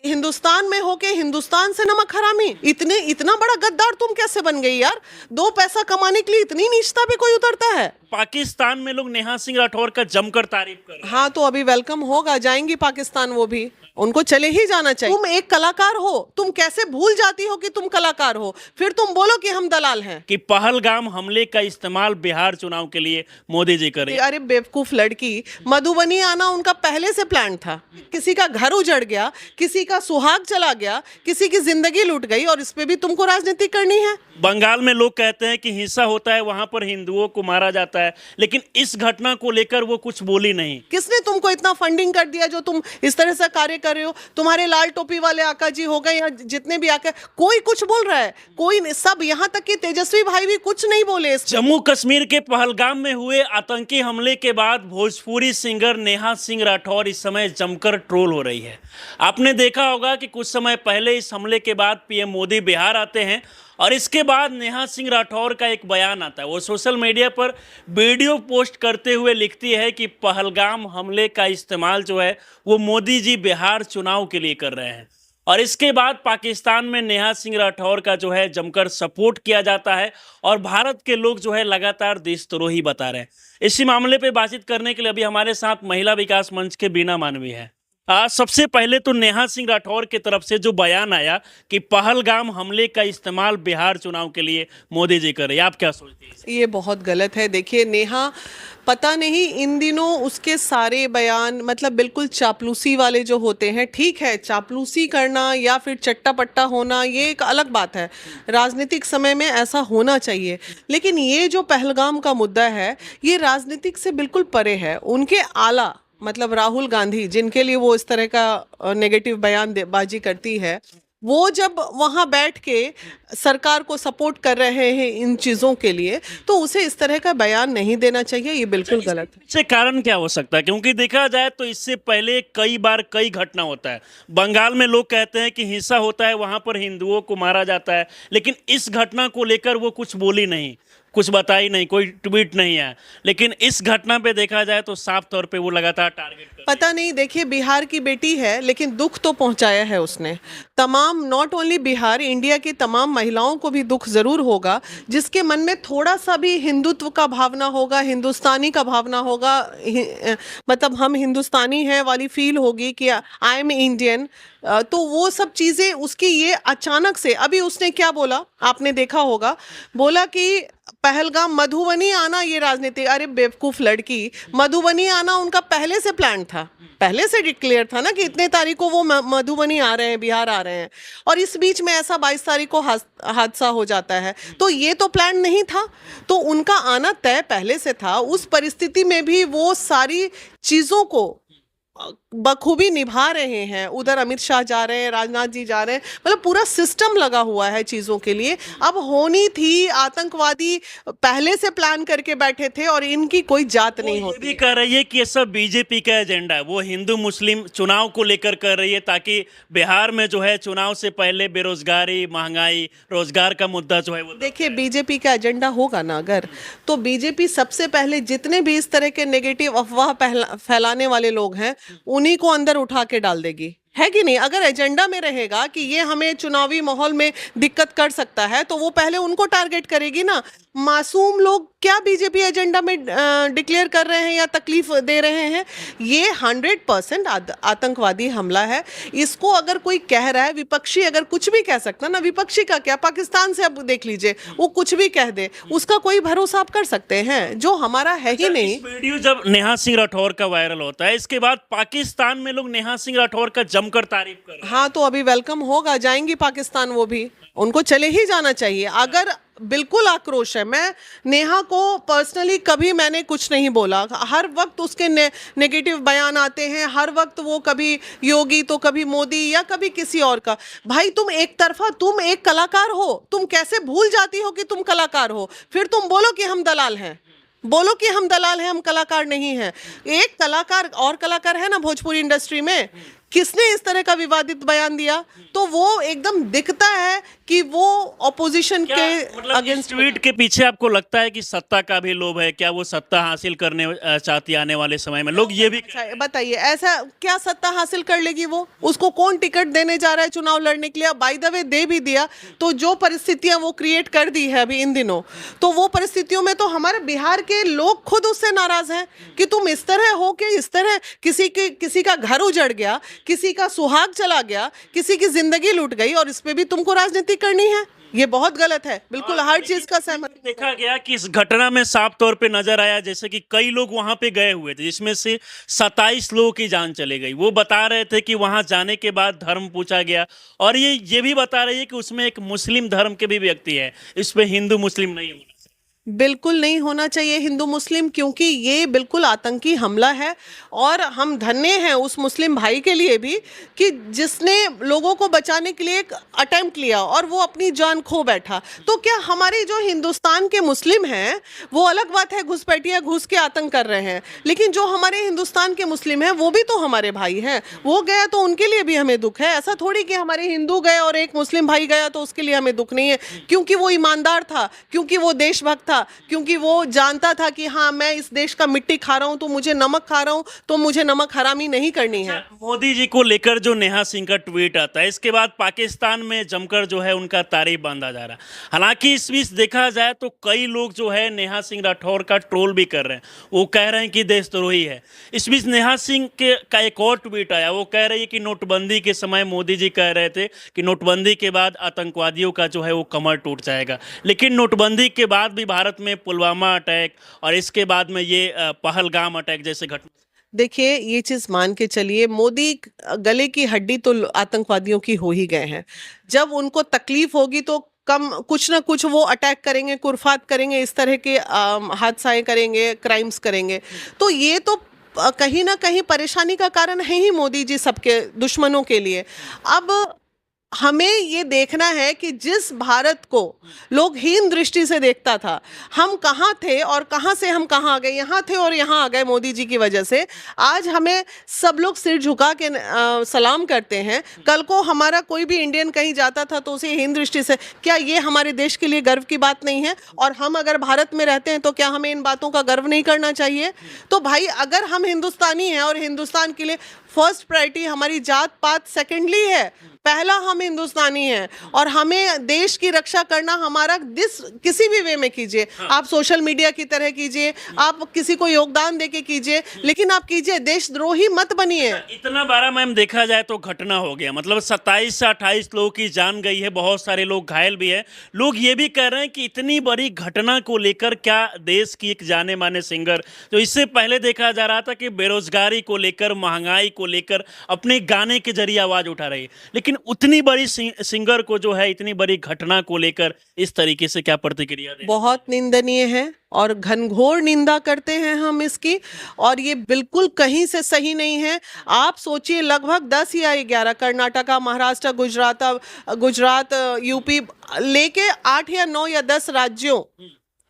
हिंदुस्तान में होके हिंदुस्तान से नमक हरामी, इतना बड़ा गद्दार तुम कैसे बन गई यार? 2 पैसा कमाने के लिए इतनी नीचता पे कोई उतरता है? पाकिस्तान में लोग नेहा सिंह राठौर का जमकर तारीफ कर रहे हैं। हाँ, तो अभी वेलकम होगा, जाएंगी पाकिस्तान, वो भी उनको चले ही जाना चाहिए। तुम एक कलाकार हो, तुम कैसे भूल जाती हो कि तुम कलाकार हो, फिर तुम बोलो कि हम दलाल हैं। कि पहलगाम हमले का इस्तेमाल बिहार चुनाव के लिए मोदी जी कर रहे हैं। अरे बेवकूफ लड़की, मधुबनी आना उनका पहले से प्लान था। किसी का घर उजड़ गया, किसी का सुहाग चला गया, किसी की जिंदगी लूट गई, और इस पे भी तुमको राजनीति करनी है। बंगाल में लोग कहते हैं कि हिंसा होता है, वहां पर हिंदुओं को मारा जाता है, लेकिन इस घटना को लेकर वो कुछ बोली नहीं। किसने तुमको इतना फंडिंग कर दिया जो तुम इस तरह से कार्य कर रहे हो? तुम्हारे लाल टोपी वाले आका जी हो गए या जितने भी आका, कोई कुछ बोल रहा है? कोई नहीं, सब यहाँ तक कि तेजस्वी भाई भी कुछ नहीं बोले। जम्मू कश्मीर के पहलगाम में हुए आतंकी हमले के बाद भोजपुरी सिंगर नेहा सिंह राठौर इस समय जमकर ट्रोल हो रही है। आपने देखा होगा कि कुछ समय पहले इस हमले के बाद पीएम मोदी बिहार आते हैं और इसके बाद नेहा सिंह राठौर का एक बयान आता है। वो सोशल मीडिया पर वीडियो पोस्ट करते हुए लिखती है कि पहलगाम हमले का इस्तेमाल जो है वो मोदी जी बिहार चुनाव के लिए कर रहे हैं। और इसके बाद पाकिस्तान में नेहा सिंह राठौर का जो है जमकर सपोर्ट किया जाता है और भारत के लोग जो है लगातार देशद्रोही बता रहे हैं। इसी मामले पे बातचीत करने के लिए अभी हमारे साथ महिला विकास मंच के बीना मानवी है। सबसे पहले तो नेहा सिंह राठौर की तरफ से जो बयान आया कि पहलगाम हमले का इस्तेमाल बिहार चुनाव के लिए मोदी जी कर रहे हैं, आप क्या सोचती हैं? ये बहुत गलत है। देखिए, नेहा, पता नहीं इन दिनों उसके सारे बयान मतलब बिल्कुल चापलूसी वाले जो होते हैं। ठीक है, चापलूसी करना या फिर चट्टा पट्टा होना ये एक अलग बात है, राजनीतिक समय में ऐसा होना चाहिए। लेकिन ये जो पहलगाम का मुद्दा है ये राजनीतिक से बिल्कुल परे है। उनके आला मतलब राहुल गांधी, जिनके लिए वो इस तरह का नेगेटिव बयानबाजी करती है, वो जब वहाँ बैठ के सरकार को सपोर्ट कर रहे हैं इन चीज़ों के लिए, तो उसे इस तरह का बयान नहीं देना चाहिए। ये बिल्कुल गलत है। इससे कारण क्या हो सकता है? क्योंकि देखा जाए तो इससे पहले कई बार कई घटना होता है। बंगाल में लोग कहते हैं कि हिंसा होता है, वहाँ पर हिंदुओं को मारा जाता है, लेकिन इस घटना को लेकर वो कुछ बोली नहीं, कुछ बताई नहीं, कोई ट्वीट नहीं है। लेकिन इस घटना पे देखा जाए तो साफ तौर पे वो लगातार टारगेट कर। पता नहीं, देखिए, बिहार की बेटी है लेकिन दुख तो पहुंचाया है उसने। तमाम, नॉट ओनली बिहार, इंडिया की तमाम महिलाओं को भी दुख जरूर होगा जिसके मन में थोड़ा सा भी हिंदुत्व का भावना होगा, हिंदुस्तानी का भावना होगा, मतलब हम हिंदुस्तानी हैं वाली फील होगी कि आई एम इंडियन। तो वो सब चीज़ें उसकी ये अचानक से, अभी उसने क्या बोला आपने देखा होगा, बोला कि पहलगाम, मधुबनी आना ये राजनीति। अरे बेवकूफ लड़की, मधुबनी आना उनका पहले से प्लान था, पहले से डिक्लेयर था ना कि इतने तारीख को वो मधुबनी आ रहे हैं, बिहार आ रहे हैं, और इस बीच में ऐसा 22 तारीख को हादसा हो जाता है। तो ये तो प्लान नहीं था, तो उनका आना तय पहले से था। उस परिस्थिति में भी वो सारी चीज़ों को बखूबी निभा रहे हैं। उधर अमित शाह जा रहे हैं, राजनाथ जी जा रहे हैं, मतलब पूरा सिस्टम लगा हुआ है चीज़ों के लिए। अब होनी थी, आतंकवादी पहले से प्लान करके बैठे थे और इनकी कोई जात नहीं होती। ये भी कह रही है कि ये सब बीजेपी का एजेंडा है, वो हिंदू मुस्लिम चुनाव को लेकर कर रही है ताकि बिहार में जो है चुनाव से पहले बेरोजगारी, महंगाई, रोजगार का मुद्दा जो है वो। देखिए, बीजेपी का एजेंडा होगा ना अगर, तो बीजेपी सबसे पहले जितने भी इस तरह के नेगेटिव अफवाह फैलाने वाले लोग हैं उन्हीं को अंदर उठा के डाल देगी, है कि नहीं? अगर एजेंडा में रहेगा कि ये हमें चुनावी माहौल में दिक्कत कर सकता है तो वो पहले उनको टारगेट करेगी ना। मासूम लोग क्या बीजेपी एजेंडा में डिक्लेयर कर रहे हैं या तकलीफ दे रहे हैं? ये 100% आतंकवादी हमला है। इसको अगर कोई कह रहा है, विपक्षी अगर कुछ भी कह सकता ना, विपक्षी का क्या, पाकिस्तान से अब देख लीजिए, वो कुछ भी कह दे, उसका कोई भरोसा आप कर सकते हैं? जो हमारा है ही नहीं। वीडियो जब नेहा सिंह राठौर का वायरल होता है, इसके बाद पाकिस्तान में लोग नेहा सिंह राठौर का जमकर तारीफ कर रहे हैं। हाँ, तो अभी वेलकम होगा, जाएंगी पाकिस्तान, वो भी उनको चले ही जाना चाहिए। अगर बिल्कुल आक्रोश है, मैं नेहा को पर्सनली कभी मैंने कुछ नहीं बोला, हर वक्त उसके नेगेटिव बयान आते हैं, हर वक्त वो कभी योगी तो कभी मोदी या कभी किसी और का। भाई, तुम एक तरफा, तुम एक कलाकार हो, तुम कैसे भूल जाती हो कि तुम कलाकार हो, फिर तुम बोलो कि हम दलाल हैं, बोलो कि हम दलाल हैं, हम कलाकार नहीं हैं। एक कलाकार और कलाकार है ना भोजपुरी इंडस्ट्री में, किसने इस तरह का विवादित बयान दिया? तो वो एकदम दिखता है कि वो ऑपोजिशन क्या के मतलब इस अगेंस्ट ट्वीट के पीछे आपको लगता है कि सत्ता का भी लोभ है? क्या वो सत्ता हासिल करने चाहती है आने वाले समय में? लोग ये भी अच्छा बताइए, ऐसा क्या सत्ता हासिल कर लेगी वो? उसको कौन टिकट देने जा रहा है चुनाव लड़ने के लिए? बाय द वे दे भी दिया तो जो परिस्थितियां वो क्रिएट कर दी है अभी इन दिनों, तो वो परिस्थितियों में तो हमारे बिहार के लोग खुद उससे नाराज हैं कि तुम इस तरह हो के इस तरह, किसी का घर उजड़ गया, किसी का सुहाग चला गया, किसी की जिंदगी लूट गई, और इस पे भी तुमको राजनीति करनी है? ये बहुत गलत है, बिल्कुल हर चीज का सहमत। देखा गया कि इस घटना में साफ तौर पे नजर आया जैसे कि कई लोग वहां पे गए हुए थे, जिसमें से 27 लोगों की जान चली गई। वो बता रहे थे कि वहां जाने के बाद धर्म पूछा गया, और ये भी बता रही है कि उसमें एक मुस्लिम धर्म के भी व्यक्ति है, इस पे हिंदू मुस्लिम नहीं होना। बिल्कुल नहीं होना चाहिए हिंदू मुस्लिम, क्योंकि ये बिल्कुल आतंकी हमला है। और हम धन्य हैं उस मुस्लिम भाई के लिए भी कि जिसने लोगों को बचाने के लिए एक अटेम्प्ट लिया और वो अपनी जान खो बैठा। तो क्या हमारे जो हिंदुस्तान के मुस्लिम हैं, वो अलग बात है घुसपैठिया घुस के आतंक कर रहे हैं, लेकिन जो हमारे हिंदुस्तान के मुस्लिम हैं वो भी तो हमारे भाई हैं। वो गया तो उनके लिए भी हमें दुख है। ऐसा थोड़ी कि हमारे हिंदू गए और एक मुस्लिम भाई गया तो उसके लिए हमें दुख नहीं है, क्योंकि वो ईमानदार था, क्योंकि वो देशभक्त था, क्योंकि वो जानता था कि हाँ मैं इस देश का मिट्टी खा रहा हूं, तो मुझे नमक खा रहा हूं, तो मुझे नमक हरामी नहीं करनी है। मोदी जी को लेकर जो नेहा सिंह का ट्वीट आता है, इसके बाद पाकिस्तान में जमकर जो है उनका तारीफ बांधा जा रहा है। हालांकि इस बीच देखा जाए तो कई लोग जो है नेहा सिंह राठौर का ट्रोल भी कर रहे हैं, वो कह रहे हैं कि देशद्रोही है। इस बीच नेहा सिंह का एक और ट्वीट आया, वो कह रही है कि नोटबंदी के समय मोदी जी कह रहे थे कि नोटबंदी के बाद आतंकवादियों का जो है वो कमर टूट जाएगा, लेकिन नोटबंदी के बाद भी भारत में पुलवामा अटैक और इसके बाद में ये पहलगाम अटैक जैसे घटना। देखिए ये चीज मान के चलिए, मोदी गले की हड्डी तो आतंकवादियों की हो ही गए हैं। जब उनको तकलीफ होगी तो कम कुछ ना कुछ वो अटैक करेंगे, कुरफात करेंगे, इस तरह के हादसाएं करेंगे, क्राइम्स करेंगे। तो ये तो कहीं ना कहीं परेशानी का कारण है ही मोदी जी सबके दुश्मनों के लिए। अब हमें ये देखना है कि जिस भारत को लोग हीन दृष्टि से देखता था, हम कहाँ थे और कहाँ से हम कहाँ आ गए, यहाँ थे और यहाँ आ गए मोदी जी की वजह से। आज हमें सब लोग सिर झुका के सलाम करते हैं। कल को हमारा कोई भी इंडियन कहीं जाता था तो उसे हीन दृष्टि से, क्या ये हमारे देश के लिए गर्व की बात नहीं है? और हम अगर भारत में रहते हैं तो क्या हमें इन बातों का गर्व नहीं करना चाहिए? तो भाई अगर हम हिंदुस्तानी हैं और हिंदुस्तान के लिए फर्स्ट प्रायोरिटी हमारी जात पात सेकेंडली है, पहला हम हिंदुस्तानी हैं और हमें देश की रक्षा करना हमारा किसी भी वे में कीजिए। आप सोशल मीडिया की तरह कीजिए, आप किसी को योगदान देके कीजिए, लेकिन आप कीजिए, देशद्रोही मत बनिए। इतना बड़ा मैम देखा जाए तो घटना हो गया, मतलब 27 से 28 लोगों की जान गई है, बहुत सारे लोग घायल भी हैं। लोग ये भी कह रहे हैं कि इतनी बड़ी घटना को लेकर क्या देश की एक जाने माने सिंगर, जो इससे पहले देखा जा रहा था कि बेरोजगारी को लेकर, महंगाई को लेकर अपने गाने के जरिए आवाज उठा रही है, लेकिन उतनी बड़ी सिंगर को जो है इतनी बड़ी घटना को लेकर इस तरीके से क्या प्रतिक्रिया दें? बहुत निंदनीय है और घनघोर निंदा करते हैं हम इसकी, और ये बिल्कुल कहीं से सही नहीं है। आप सोचिए लगभग 10 या 11 कर्नाटका, महाराष्ट्र, गुजरात, यूपी लेके 8 या 9 या 10 राज्यों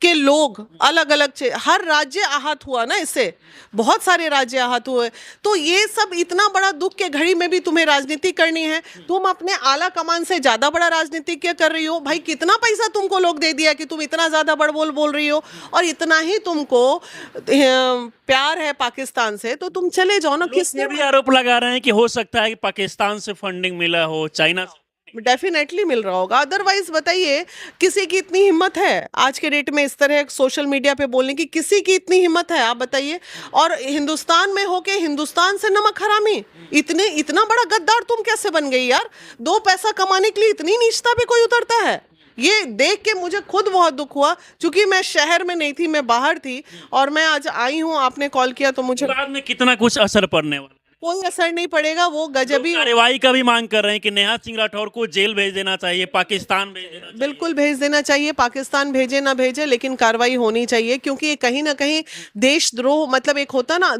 के लोग अलग अलग, हर राज्य आहत हुआ ना इससे, बहुत सारे राज्य आहत हुए। तो ये सब इतना बड़ा दुख के घड़ी में भी तुम्हें राजनीति करनी है? तुम अपने आला कमान से ज्यादा बड़ा राजनीति क्या कर रही हो? भाई कितना पैसा तुमको लोग दे दिया कि तुम इतना ज्यादा बड़बोल बोल रही हो, और इतना ही तुमको प्यार है पाकिस्तान से तो तुम चले जाओ ना। किसने भी आरोप लगा रहे हैं कि हो सकता है कि पाकिस्तान से फंडिंग मिला हो, चाइना से डेफिनेटली मिल रहा होगा, अदरवाइज बताइए किसी की इतनी हिम्मत है आज के डेट में इस तरह सोशल मीडिया पे बोलने की? किसी की इतनी हिम्मत है आप बताइए? और हिंदुस्तान में होके हिंदुस्तान से नमक हरामी, इतना बड़ा गद्दार तुम कैसे बन गई यार? 2 पैसा कमाने के लिए इतनी नीचता पे कोई उतरता है? ये देख के मुझे खुद बहुत दुख हुआ, क्योंकि मैं शहर में नहीं थी, मैं बाहर थी, और मैं आज आई हूँ, आपने कॉल किया तो मुझे बाद में कितना कुछ असर पड़ने वाला? कोई असर नहीं पड़ेगा। वो गजबी कार्रवाई का भी मांग कर रहे हैं कि नेहा सिंह राठौर को जेल भेज देना चाहिए, पाकिस्तान भेज देना चाहिए। बिल्कुल भेज देना चाहिए, पाकिस्तान भेजे ना भेजे, लेकिन कार्रवाई होनी चाहिए, क्योंकि ये कहीं ना कहीं देशद्रोह, मतलब एक होता ना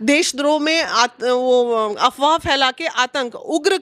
देशद्रोह में वो अफवाह फैला के आतंक उग्र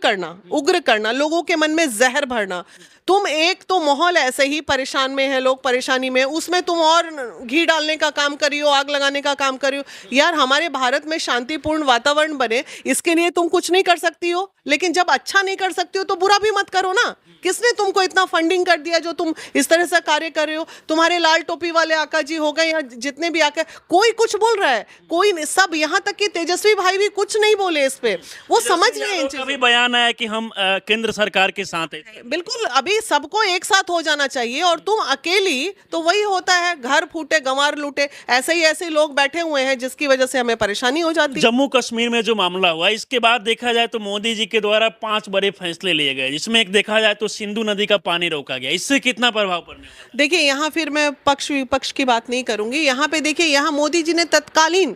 करना, लोगों के मन में जहर भरना। तुम एक तो माहौल ऐसे ही परेशान में है, लोग परेशानी में, उसमें तुम और घी डालने का काम करियो, आग लगाने का काम करियो। यार हमारे भारत में शांतिपूर्ण वातावरण बने, इसके लिए तुम कुछ नहीं कर सकती हो, लेकिन जब अच्छा नहीं कर सकती हो तो बुरा भी मत करो ना। किसने तुमको इतना फंडिंग कर दिया जो तुम इस तरह से कार्य कर रहे हो? तुम्हारे लाल टोपी वाले आका जी हो गए या जितने भी आका, कोई कुछ बोल रहा है? कोई सब, यहाँ तक कि तेजस्वी भाई भी कुछ नहीं बोले इस पे, वो समझ रहे हैं इन चीजों। कभी बयान आया कि हम केंद्र सरकार के साथ हैं। बिल्कुल, अभी सबको एक साथ हो जाना चाहिए, और तुम अकेली तो वही होता है, घर फूटे गंवार लूटे, ऐसे ही ऐसे लोग बैठे हुए हैं जिसकी वजह से हमें परेशानी हो जाती है। जम्मू कश्मीर में जो मामला हुआ, इसके बाद देखा जाए तो मोदी जी के द्वारा 5 बड़े फैसले लिए गए, जिसमें एक देखा जाए तो सिंधु नदी का पानी रोका गया। इससे कितना प्रभाव पड़ने वाला है? देखिए, यहाँ फिर मैं पक्ष विपक्ष की बात नहीं करूंगी। यहाँ पे देखिए, यहाँ मोदी जी ने तत्कालीन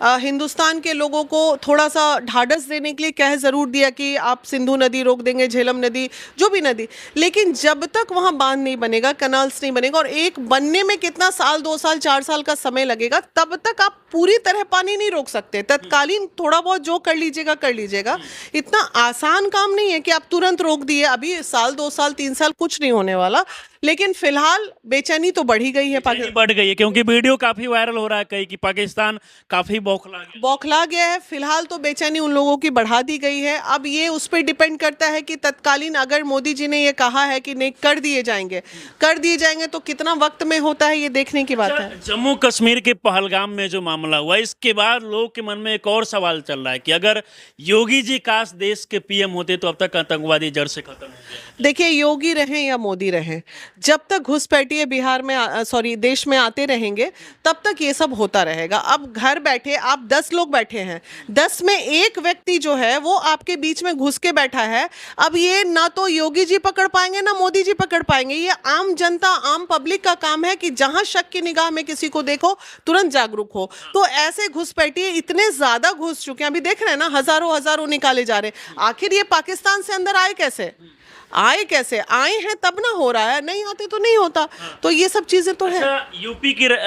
हिंदुस्तान के लोगों को थोड़ा सा ढाढ़स देने के लिए कह जरूर दिया कि आप सिंधु नदी रोक देंगे, झेलम नदी, जो भी नदी, लेकिन जब तक वहाँ बांध नहीं बनेगा, कैनाल्स नहीं बनेगा, और एक बनने में कितना साल, 2 साल, 4 साल का समय लगेगा, तब तक आप पूरी तरह पानी नहीं रोक सकते। तत्कालीन थोड़ा बहुत जो कर लीजिएगा कर लीजिएगा, इतना आसान काम नहीं है कि आप तुरंत रोक दिए। अभी साल, 2 साल, 3 साल कुछ नहीं होने वाला, लेकिन फिलहाल बेचैनी तो बढ़ी गई है, बढ़ गई है, क्योंकि वीडियो काफी वायरल हो रहा है कहीं कि पाकिस्तान काफी बौखला गया है। फिलहाल तो बेचैनी उन लोगों की बढ़ा दी गई है। अब ये उस पर डिपेंड करता है कि तत्कालीन अगर मोदी जी ने ये कहा है कि नहीं कर दिए जाएंगे तो कितना वक्त में होता है, ये देखने की बात है। जम्मू कश्मीर के पहलगाम में जो मामला हुआ, इसके बाद लोगों के मन में एक और सवाल चल रहा है कि अगर योगी जी काश देश के पीएम होते तो अब तक आतंकवादी जड़ से खत्म हो गया। देखिए, योगी रहें या मोदी रहें, जब तक घुसपैठिए बिहार में देश में आते रहेंगे, तब तक ये सब होता रहेगा। अब घर बैठे आप 10 लोग बैठे हैं, 10 में एक व्यक्ति जो है वो आपके बीच में घुस के बैठा है। अब ये ना तो योगी जी पकड़ पाएंगे ना मोदी जी पकड़ पाएंगे। ये आम जनता, आम पब्लिक का काम है कि जहां शक की निगाह में किसी को देखो, तुरंत जागरूक हो। तो ऐसे घुसपैठिए इतने ज्यादा घुस चुके हैं, अभी देख रहे हैं ना, हजारों निकाले जा रहे हैं। आखिर ये पाकिस्तान से अंदर आए कैसे? आए हैं तब ना हो रहा है, नहीं आते तो नहीं होता। तो ये सब चीजें तो है।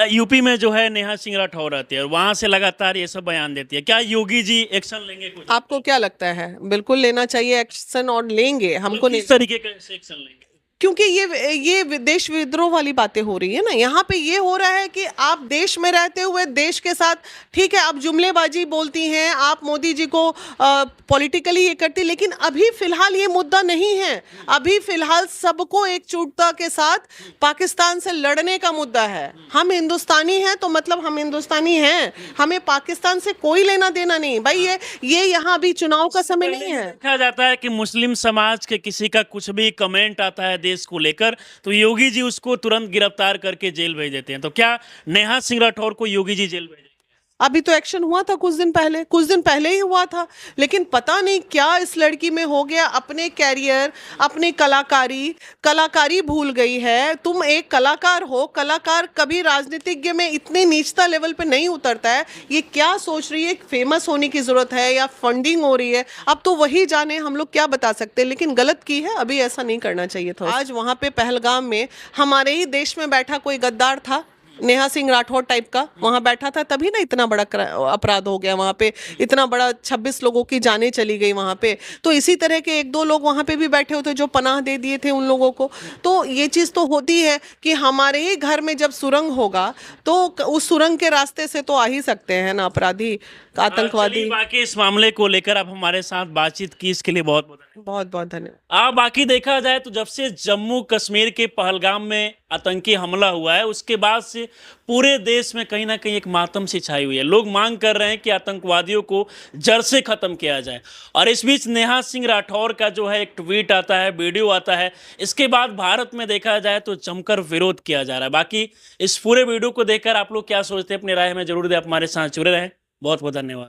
यूपी में जो है नेहा सिंह राठौर रहती है और वहां से लगातार ये सब बयान देती है। क्या योगी जी एक्शन लेंगे कुछ? आपको क्या लगता है? बिल्कुल लेना चाहिए एक्शन, और लेंगे। हमको नहीं, किस तरीके से एक्शन लेंगे? क्योंकि ये देश विद्रोह वाली बातें हो रही है ना। यहाँ पे ये हो रहा है कि आप देश में रहते हुए देश के साथ, ठीक है, आप जुमलेबाजी बोलती हैं, आप मोदी जी को पॉलिटिकली ये करती, लेकिन अभी फिलहाल ये मुद्दा नहीं है। अभी फिलहाल सबको एकजुटता के साथ पाकिस्तान से लड़ने का मुद्दा है। हम हिंदुस्तानी हैं तो मतलब हम हिंदुस्तानी हैं, हमें पाकिस्तान से कोई लेना देना नहीं भाई। ये यहाँ अभी चुनाव का समय नहीं है। देखा जाता है कि मुस्लिम समाज के किसी का कुछ भी कमेंट आता है देश को लेकर, तो योगी जी उसको तुरंत गिरफ्तार करके जेल भेज देते हैं। तो क्या नेहा सिंह राठौर को योगी जी जेल भेजेंगे? अभी तो एक्शन हुआ था कुछ दिन पहले ही हुआ था, लेकिन पता नहीं क्या इस लड़की में हो गया। अपने कैरियर, अपनी कलाकारी भूल गई है। तुम एक कलाकार हो, कलाकार कभी राजनीतिज्ञ में इतने नीचता लेवल पे नहीं उतरता है। ये क्या सोच रही है, फेमस होने की जरूरत है या फंडिंग हो रही है, अब तो वही जाने, हम लोग क्या बता सकते हैं। लेकिन गलत की है, अभी ऐसा नहीं करना चाहिए था। आज वहाँ पे पहलगाम में हमारे ही देश में बैठा कोई गद्दार था, नेहा सिंह राठौर टाइप का, वहां बैठा था, तभी ना इतना बड़ा अपराध हो गया वहां पे, इतना बड़ा 26 लोगों की जानें चली गई वहां पे। तो इसी तरह के 1-2 लोग वहां पे भी बैठे होते जो पनाह दे दिए थे उन लोगों को। तो ये चीज तो होती है कि हमारे ही घर में जब सुरंग होगा तो उस सुरंग के रास्ते से तो आ ही सकते हैं ना अपराधी, आतंकवादी। बाकी इस मामले को लेकर आप हमारे साथ बातचीत की, इसके लिए बहुत बहुत धन्यवाद। बाकी देखा जाए तो जब से जम्मू कश्मीर के पहलगाम में आतंकी हमला हुआ है, उसके बाद से पूरे देश में कहीं ना कहीं एक मातम सी छाई हुई है। लोग मांग कर रहे हैं कि आतंकवादियों को जड़ से खत्म किया जाए। और इस बीच नेहा सिंह राठौर का जो है एक ट्वीट आता है, वीडियो आता है, इसके बाद भारत में देखा जाए तो जमकर विरोध किया जा रहा है। बाकी इस पूरे वीडियो को देखकर आप लोग क्या सोचते हैं, अपनी राय में जरूर दें। आप हमारे साथ जुड़े रहें। बहुत बहुत धन्यवाद।